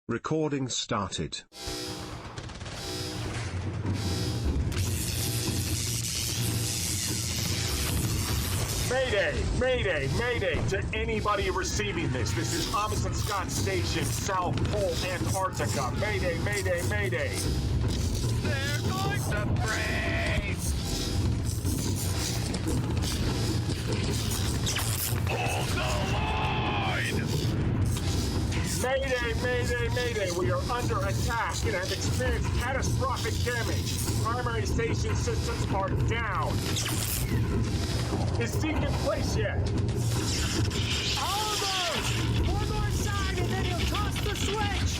Recording started. Mayday! Mayday! Mayday to anybody receiving this. This is Amundsen Scott Station, South Pole, Antarctica. Mayday, mayday, mayday. They're going to break! Hold the line! Mayday, mayday, mayday. We are under attack and have experienced catastrophic damage. Primary station systems are down. Is Zeke in place yet? Almost! One more side and then he'll toss the switch!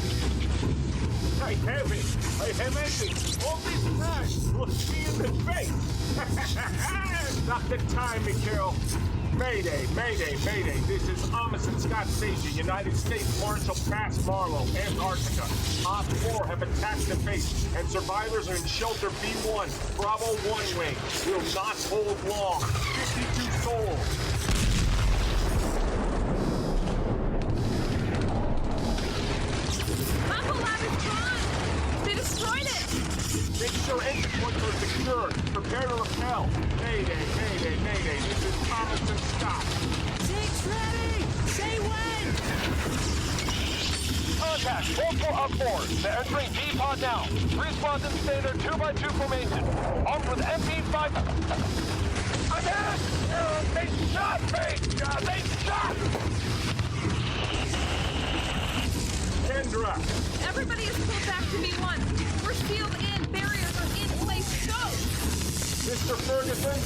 I have it! I have ended! All this time! Look me in the face! Not the time, Mikhail! Mayday, mayday, mayday. This is Amundsen Scott Station, United States Marshal past Marlow, Antarctica. Op 4 have attacked the base, and survivors are in shelter B1, Bravo 1 wing. Will not hold long. 52 souls. Mako Lab is gone! They destroyed it! Make sure entry points are secured. Prepare to repel. Mayday, mayday, mayday. This is Amundsen Scott. Zeke's ready! Say when! Contact! Multiple outboards. They're entering D-pod now. 3 squads in standard 2x2 formation. Armed with MP5. I'm hit! They shot me! They shot! Kendra! Everybody is pulled back to B1. We're sealed in. Barriers are in place. Go! Mr. Ferguson?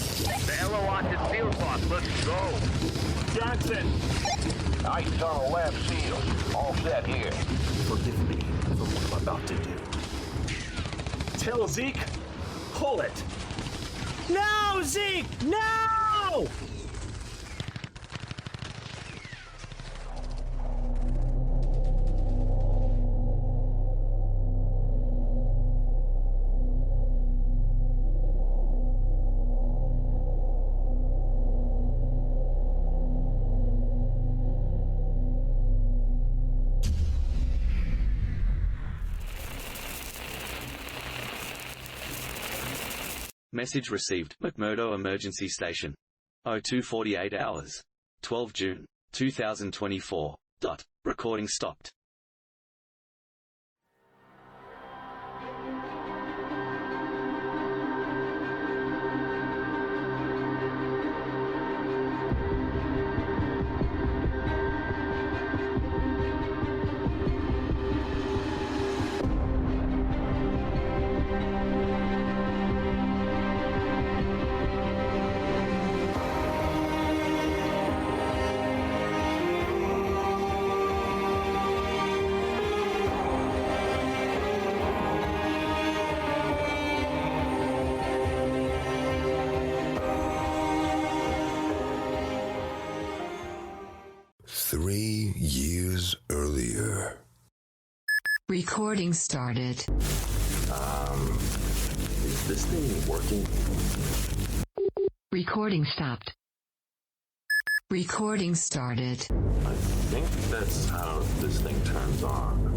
The LOS is field boss. Let's go! Johnson! Nice tunnel lab sealed. All set here. Forgive me for what I'm about to do. Tell Zeke, pull it! No, Zeke! No! Message received. McMurdo Emergency Station. 0248 hours. 12 June, 2024. Recording stopped. Recording started. Is this thing working? Recording stopped. Recording started. I think that's how this thing turns on.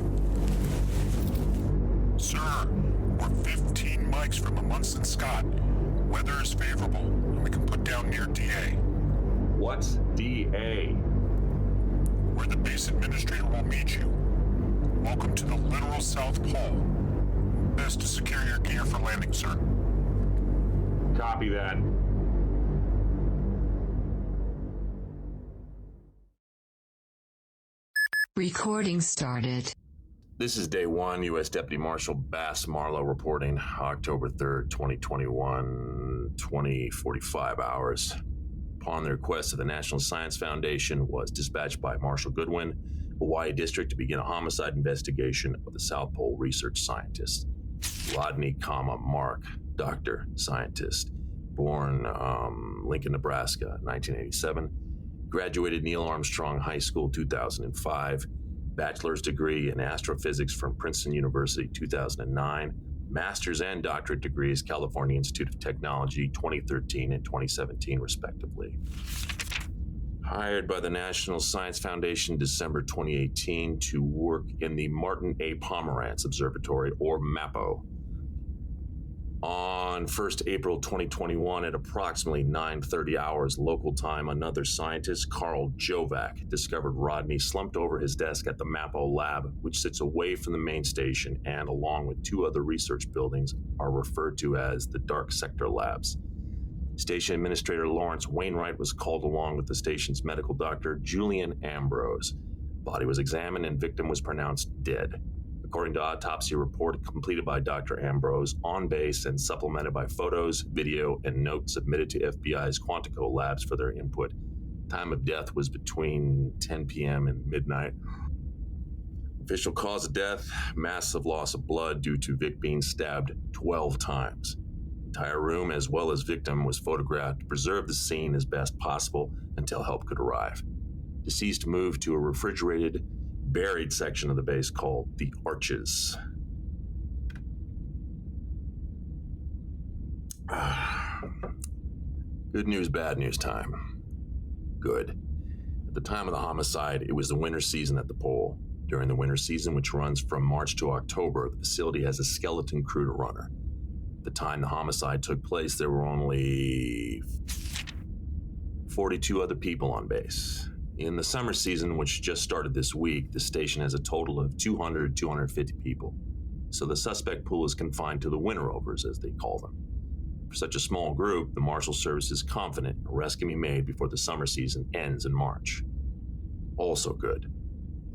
Sir, we're 15 mics from Amundsen Scott. Weather is favorable, and we can put down near DA. What's DA? Where the base administrator will meet you. Welcome to the literal South Pole. Best to secure your gear for landing, sir. Copy that. Recording started. This is Day 1, U.S. Deputy Marshal Bass Marlow reporting, October 3rd, 2021, 20:45 hours. Upon the request of the National Science Foundation, was dispatched by Marshal Goodwin, Hawaii District, to begin a homicide investigation of the South Pole research scientist, Rodney, Mark, doctor, scientist, born Lincoln, Nebraska, 1987, graduated Neil Armstrong High School, 2005, bachelor's degree in astrophysics from Princeton University, 2009, master's and doctorate degrees, California Institute of Technology, 2013 and 2017, respectively. Hired by the National Science Foundation December 2018 to work in the Martin A. Pomerantz Observatory, or MAPO. On 1st April 2021 at approximately 9:30 hours local time, another scientist, Carl Jovac, discovered Rodney slumped over his desk at the MAPO lab, which sits away from the main station and, along with two other research buildings, are referred to as the Dark Sector Labs. Station Administrator Lawrence Wainwright was called along with the station's medical doctor, Julian Ambrose. Body was examined and victim was pronounced dead. According to autopsy report completed by Dr. Ambrose on base and supplemented by photos, video, and notes submitted to FBI's Quantico labs for their input, time of death was between 10 p.m. and midnight. Official cause of death, massive loss of blood due to Vic being stabbed 12 times. Entire room as well as victim was photographed to preserve the scene as best possible until help could arrive. Deceased moved to a refrigerated, buried section of the base called the Arches. Good news, bad news time. Good. At the time of the homicide, it was the winter season at the pole. During the winter season, which runs from March to October, the facility has a skeleton crew to runner. At the time the homicide took place, there were only 42 other people on base. In the summer season, which just started this week, the station has a total of 250 people. So the suspect pool is confined to the Winterovers, as they call them. For such a small group, the Marshal Service is confident arrests can be made before the summer season ends in March. Also good.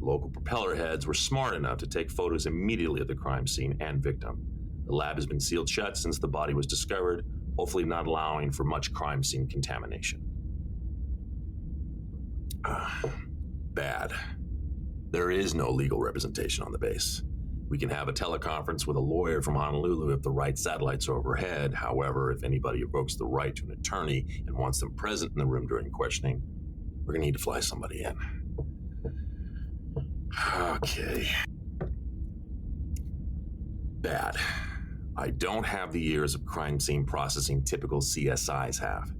Local propeller heads were smart enough to take photos immediately of the crime scene and victim. The lab has been sealed shut since the body was discovered, hopefully not allowing for much crime scene contamination. Bad. There is no legal representation on the base. We can have a teleconference with a lawyer from Honolulu if the right satellites are overhead. However, if anybody evokes the right to an attorney and wants them present in the room during questioning, we're going to need to fly somebody in. Okay. Bad. I don't have the years of crime scene processing typical CSIs have.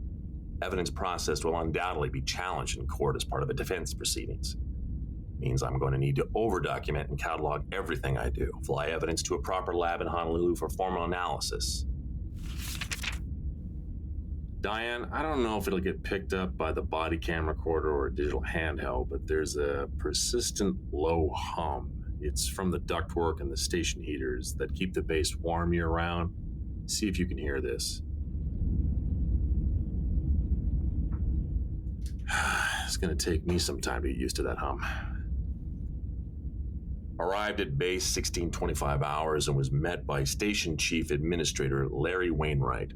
Evidence processed will undoubtedly be challenged in court as part of a defense proceedings. Means I'm going to need to over-document and catalog everything I do, fly evidence to a proper lab in Honolulu for formal analysis. Diane, I don't know if it'll get picked up by the body cam recorder or a digital handheld, but there's a persistent low hum. It's from the ductwork and the station heaters that keep the base warm year-round. See if you can hear this. It's going to take me some time to get used to that hum. Arrived at base 1625 hours and was met by Station Chief Administrator Larry Wainwright.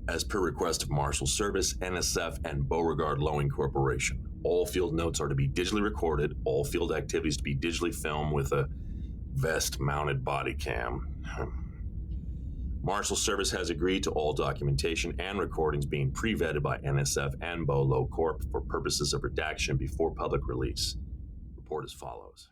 As per request of Marshal Service, NSF, and Beauregard Lowing Corporation, all field notes are to be digitally recorded, all field activities to be digitally filmed with a vest-mounted body cam. Marshal Service has agreed to all documentation and recordings being pre-vetted by NSF and Low Corp for purposes of redaction before public release. Report as follows.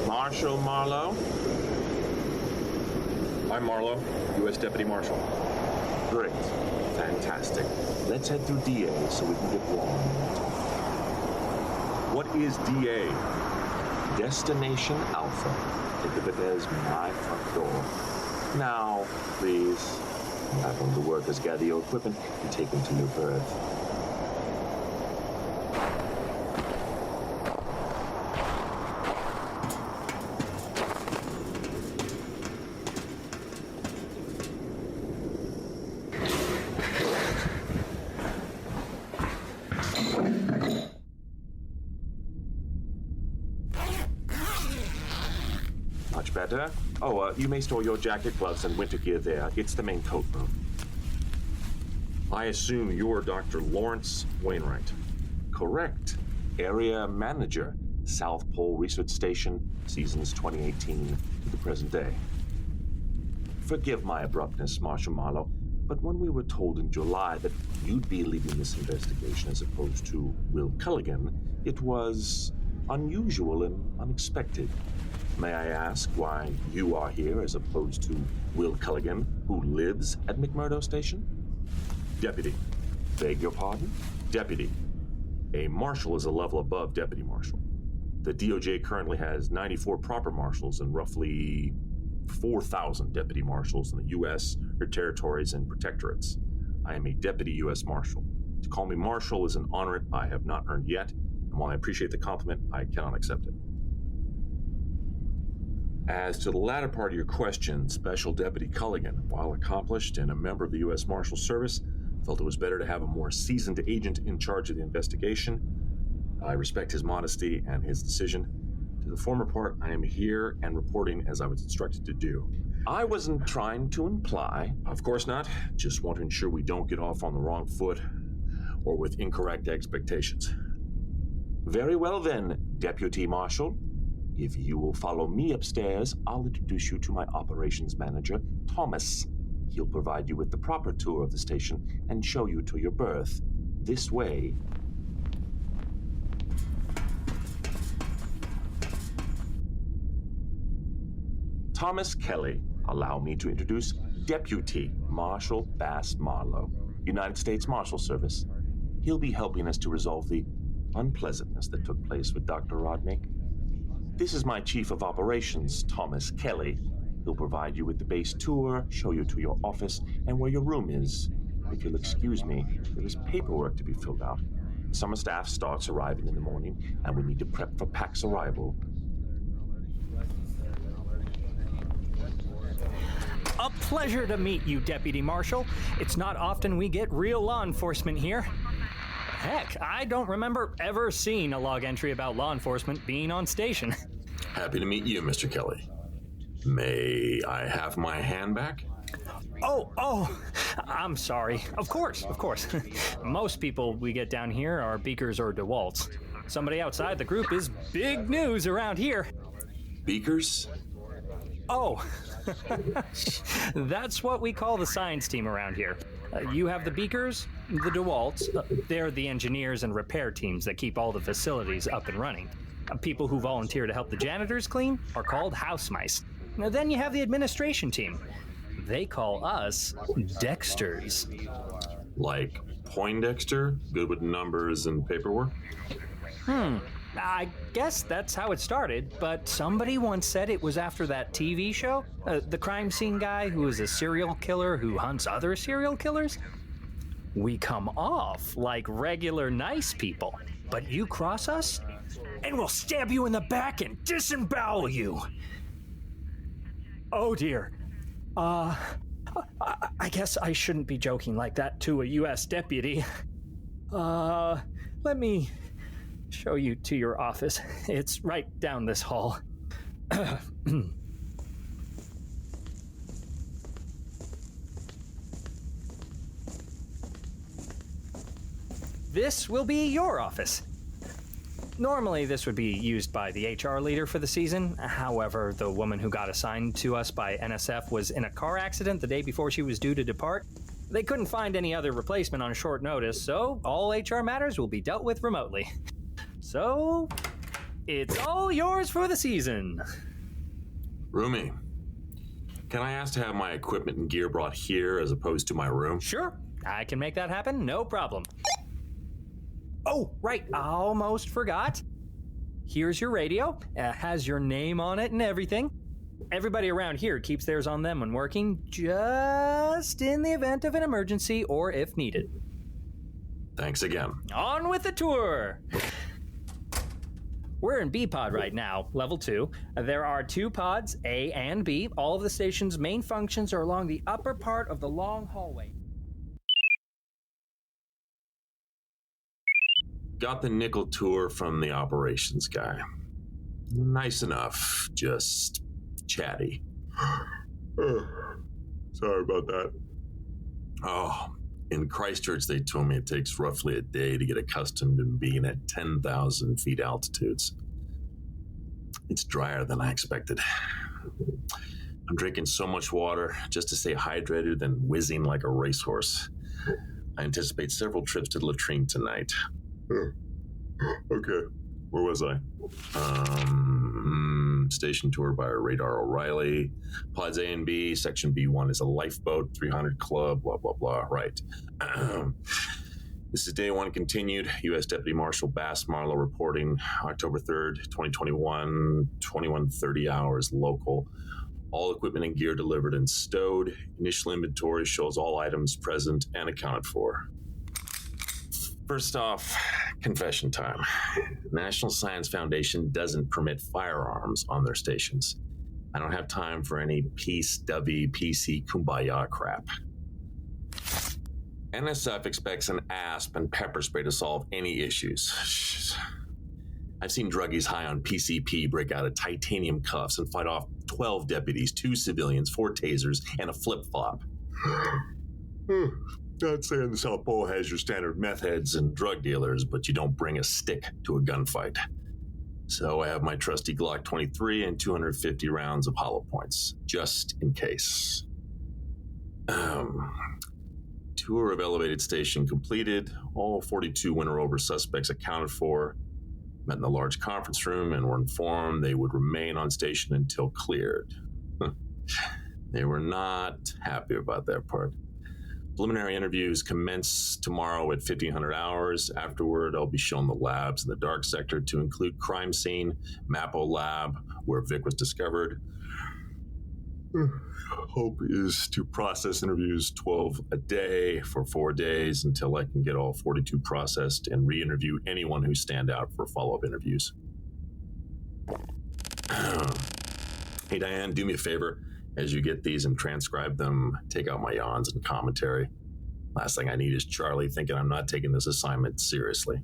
Marshal Marlowe? I'm Marlowe, US Deputy Marshal. Great. Fantastic. Let's head through DA so we can get warm. What is DA? Destination Alpha. Think of it as my front door. Now, please, have one of the workers gather your equipment and take them to your berth. Much better. Oh, you may store your jacket, gloves, and winter gear there. It's the main coat room. I assume you're Dr. Lawrence Wainwright. Correct. Area Manager, South Pole Research Station, seasons 2018 to the present day. Forgive my abruptness, Marshal Marlowe, But when we were told in July that you'd be leading this investigation as opposed to Will Culligan, it was unusual and unexpected. May I ask why you are here as opposed to Will Culligan, who lives at McMurdo Station? Deputy. Beg your pardon? Deputy. A marshal is a level above deputy marshal. The DOJ currently has 94 proper marshals and roughly 4,000 deputy marshals in the U.S., her territories, and protectorates. I am a deputy U.S. Marshal. To call me Marshal is an honor I have not earned yet, and while I appreciate the compliment, I cannot accept it. As to the latter part of your question, Special Deputy Culligan, while accomplished and a member of the U.S. Marshal Service, felt it was better to have a more seasoned agent in charge of the investigation. I respect his modesty and his decision. To the former part, I am here and reporting as I was instructed to do. I wasn't trying to imply. Of course not. Just want to ensure we don't get off on the wrong foot or with incorrect expectations. Very well then, Deputy Marshal. If you will follow me upstairs, I'll introduce you to my operations manager, Thomas. He'll provide you with the proper tour of the station and show you to your berth. This way. Thomas Kelly, allow me to introduce Deputy Marshal Bass Marlowe, United States Marshal Service. He'll be helping us to resolve the unpleasantness that took place with Dr. Rodney. This is my Chief of Operations, Thomas Kelly. He'll provide you with the base tour, show you to your office, and where your room is. If you'll excuse me, there is paperwork to be filled out. Summer staff starts arriving in the morning, and we need to prep for PAC's arrival. A pleasure to meet you, Deputy Marshal. It's not often we get real law enforcement here. Heck, I don't remember ever seeing a log entry about law enforcement being on station. Happy to meet you, Mr. Kelly. May I have my hand back? Oh, I'm sorry. Of course. Most people we get down here are Beakers or DeWalt's. Somebody outside the group is big news around here. Beakers? Oh, that's what we call the science team around here. You have the Beakers, the DeWalt's. They're the engineers and repair teams that keep all the facilities up and running. People who volunteer to help the janitors clean are called house mice. Now, then you have the administration team. They call us Dexters. Like Poindexter? Good with numbers and paperwork? I guess that's how it started, but somebody once said it was after that TV show. The crime scene guy who is a serial killer who hunts other serial killers. We come off like regular nice people, but you cross us, and we'll stab you in the back and disembowel you. Oh dear. I guess I shouldn't be joking like that to a U.S. deputy. Let me show you to your office. It's right down this hall. This will be your office. Normally, this would be used by the HR leader for the season. However, the woman who got assigned to us by NSF was in a car accident the day before she was due to depart. They couldn't find any other replacement on short notice, so all HR matters will be dealt with remotely. So, it's all yours for the season. Roomy, can I ask to have my equipment and gear brought here as opposed to my room? Sure, I can make that happen, no problem. Oh, right, almost forgot. Here's your radio. Has your name on it and everything. Everybody around here keeps theirs on them when working, just in the event of an emergency or if needed. Thanks again. On with the tour! We're in B pod right now, level 2. There are 2 pods, A and B. All of the station's main functions are along the upper part of the long hallway. Got the nickel tour from the operations guy. Nice enough, just chatty. Sorry about that. Oh, in Christchurch, they told me it takes roughly a day to get accustomed to being at 10,000 feet altitudes. It's drier than I expected. I'm drinking so much water just to stay hydrated than whizzing like a racehorse. I anticipate several trips to the latrine tonight. Okay, where was I? Station tour by Radar O'Reilly. Pods A and B, Section B1 is a lifeboat, 300 Club, blah, blah, blah. Right. This is day one continued. U.S. Deputy Marshal Bass Marlow reporting October 3rd, 2021, 21:30 hours local. All equipment and gear delivered and stowed. Initial inventory shows all items present and accounted for. First off, confession time. National Science Foundation doesn't permit firearms on their stations. I don't have time for any peace-dovey, PC kumbaya crap. NSF expects an ASP and pepper spray to solve any issues. I've seen druggies high on PCP break out of titanium cuffs and fight off 12 deputies, 2 civilians, 4 tasers, and a flip-flop. Not saying the South Pole has your standard meth heads and drug dealers, but you don't bring a stick to a gunfight. So I have my trusty Glock 23 and 250 rounds of hollow points, just in case. Tour of Elevated Station completed. All 42 Winterovers suspects accounted for. Met in the large conference room and were informed they would remain on station until cleared. They were not happy about that part. Preliminary interviews commence tomorrow at 1500 hours. Afterward, I'll be shown the labs in the dark sector to include crime scene, Mapo lab, where Vic was discovered. Hope is to process interviews 12 a day for 4 days until I can get all 42 processed and re-interview anyone who stand out for follow-up interviews. Hey, Diane, do me a favor. As you get these and transcribe them, take out my yawns and commentary. Last thing I need is Charlie thinking I'm not taking this assignment seriously.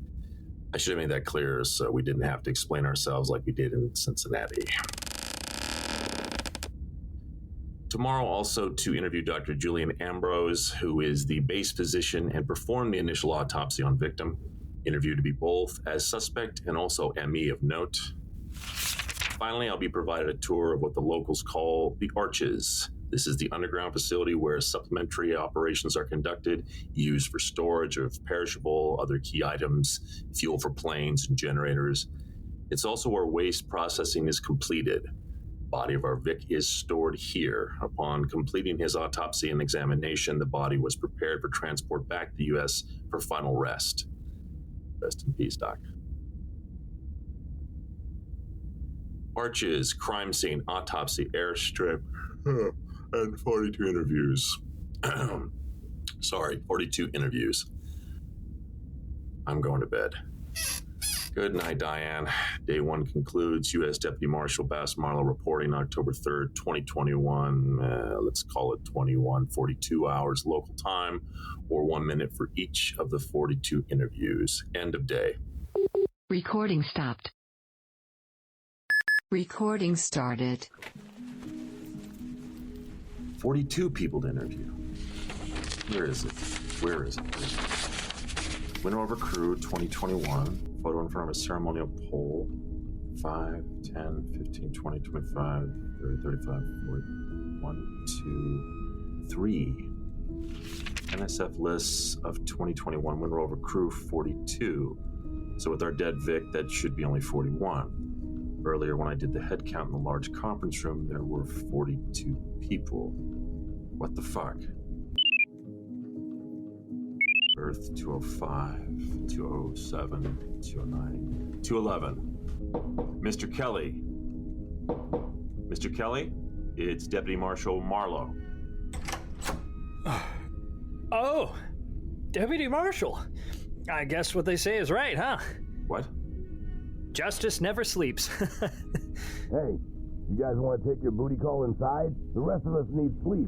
I should have made that clear so we didn't have to explain ourselves like we did in Cincinnati. Tomorrow also to interview Dr. Julian Ambrose, who is the base physician and performed the initial autopsy on victim. Interview to be both as suspect and also ME of note. Finally, I'll be provided a tour of what the locals call the Arches. This is the underground facility where supplementary operations are conducted, used for storage of perishable, other key items, fuel for planes and generators. It's also where waste processing is completed. Body of our Vic is stored here. Upon completing his autopsy and examination, the body was prepared for transport back to the U.S. for final rest. Rest in peace, Doc. Arches, crime scene, autopsy, airstrip, and 42 interviews. 42 interviews. I'm going to bed. Good night, Diane. Day one concludes. U.S. Deputy Marshal Bass Marlow reporting October 3rd, 2021. Let's call it 21:42 hours local time, or 1 minute for each of the 42 interviews. End of day. Recording stopped. Recording started. 42 people to interview. Where is it? Winterover Crew 2021. Photo in front of a ceremonial pole. 5, 10, 15, 20, 25, 30, 35, 40. 1, 2, 3. NSF lists of 2021 Winterover Crew 42. So with our dead Vic, that should be only 41. Earlier, when I did the head count in the large conference room, there were 42 people. What the fuck? Earth 205, 207, 209, 211. Mr. Kelly. Mr. Kelly, it's Deputy Marshal Marlow. Oh, Deputy Marshal. I guess what they say is right, huh? What? Justice never sleeps. Hey, you guys want to take your booty call inside? The rest of us need sleep.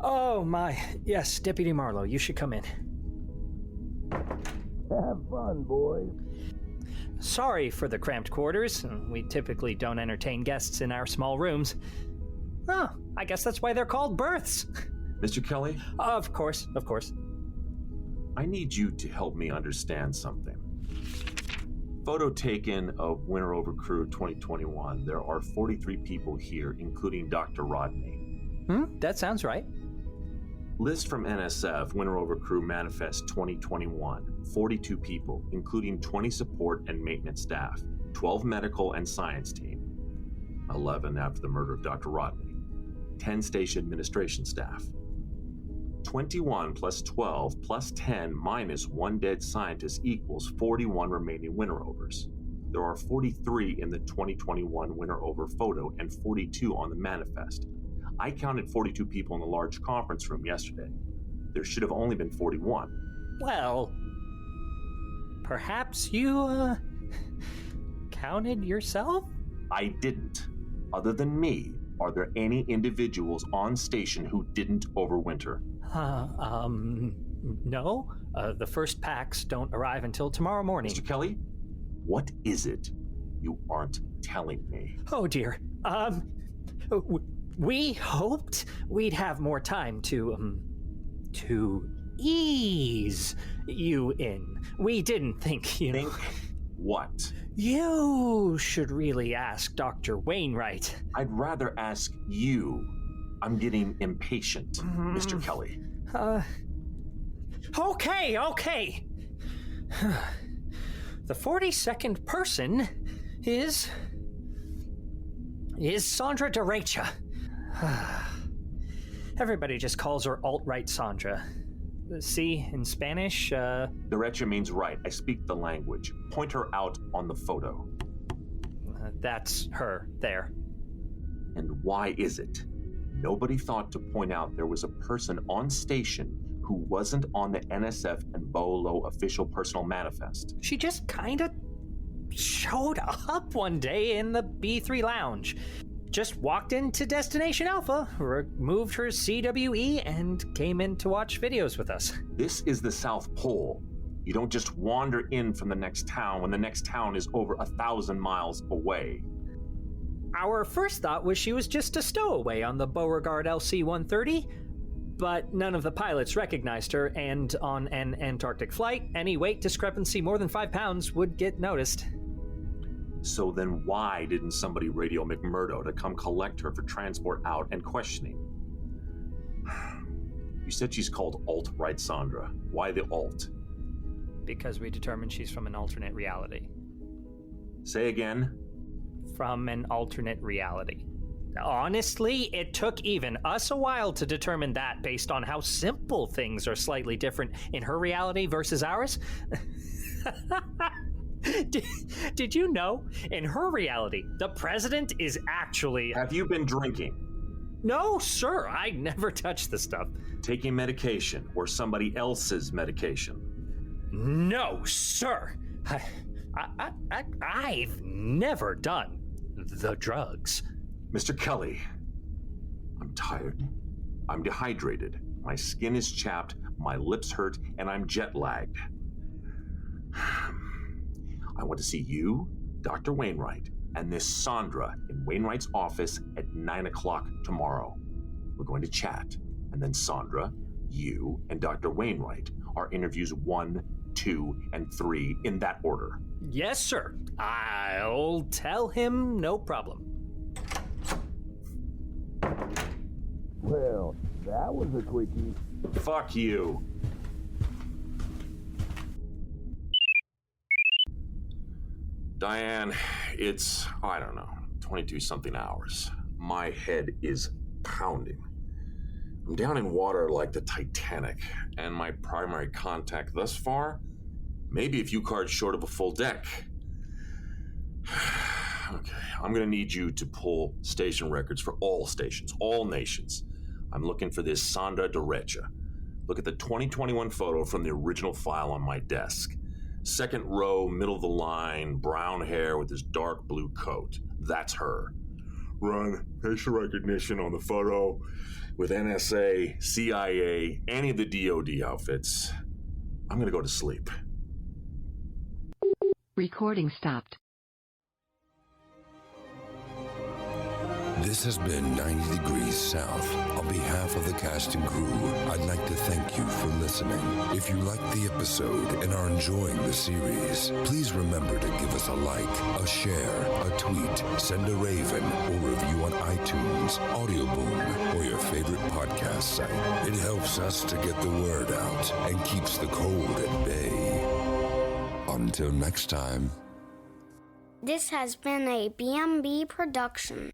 Oh, my. Yes, Deputy Marlow, you should come in. Have fun, boys. Sorry for the cramped quarters. We typically don't entertain guests in our small rooms. Oh, I guess that's why they're called berths. Mr. Kelly? Of course. I need you to help me understand something. Photo taken of Winterover Crew 2021. There are 43 people here, including Dr. Rodney. That sounds right. List from NSF, Winterover Crew Manifest 2021. 42 people, including 20 support and maintenance staff, 12 medical and science team, 11 after the murder of Dr. Rodney, 10 station administration staff. 21 plus 12 plus 10 minus 1 dead scientist equals 41 remaining Winterovers. There are 43 in the 2021 Winterover photo and 42 on the manifest. I counted 42 people in the large conference room yesterday. There should have only been 41. Well, perhaps you, counted yourself? I didn't. Other than me, are there any individuals on station who didn't overwinter? No. The first packs don't arrive until tomorrow morning. Mr. Kelly, what is it you aren't telling me? Oh dear. We hoped we'd have more time to ease you in. We didn't think, you know. Think what? You should really ask Dr. Wainwright. I'd rather ask you. I'm getting impatient, Mr. Kelly. Okay. The 42nd person is Sandra Derecha. Everybody just calls her alt-right Sandra. See, in Spanish, Derecha means right. I speak the language. Point her out on the photo. That's her, there. And why is it? Nobody thought to point out there was a person on station who wasn't on the NSF and BOLO official personal manifest. She just kinda showed up one day in the B3 lounge. Just walked into Destination Alpha, removed her CWE, and came in to watch videos with us. This is the South Pole. You don't just wander in from the next town when the next town is over 1,000 miles away. Our first thought was she was just a stowaway on the Beauregard LC-130, but none of the pilots recognized her, and on an Antarctic flight, any weight discrepancy more than 5 pounds would get noticed. So then why didn't somebody radio McMurdo to come collect her for transport out and questioning? You said she's called alt-right Sandra. Why the alt? Because we determined she's from an alternate reality. Say again? From an alternate reality. Honestly, it took even us a while to determine that based on how simple things are slightly different in her reality versus ours. Did you know, in her reality, the president is actually... Have you been drinking? No, sir, I never touch the stuff. Taking medication or somebody else's medication? No, sir. I've never done the drugs. Mr. Kelly, I'm tired. I'm dehydrated. My skin is chapped, my lips hurt, and I'm jet-lagged. I want to see you, Dr. Wainwright, and this Sandra in Wainwright's office at 9 o'clock tomorrow. We're going to chat, and then Sandra, you, and Dr. Wainwright are interviews 1, 2, and 3 in that order. Yes, sir. I'll tell him, no problem. Well, that was a quickie. Fuck you. Diane, it's, 22-something hours. My head is pounding. I'm down in water like the Titanic, and my primary contact thus far, maybe a few cards short of a full deck. Okay, I'm gonna need you to pull station records for all stations, all nations. I'm looking for this Sandra Derecha. Look at the 2021 photo from the original file on my desk. Second row, middle of the line, brown hair with this dark blue coat. That's her. Run facial recognition on the photo with NSA, CIA, any of the DOD outfits. I'm gonna go to sleep. Recording stopped. This has been 90 Degrees South. On behalf of the cast and crew, I'd like to thank you for listening. If you liked the episode and are enjoying the series, please remember to give us a like, a share, a tweet, send a raven, or review on iTunes, Audioboom, or your favorite podcast site. It helps us to get the word out and keeps the cold at bay. Until next time. This has been a BMB production.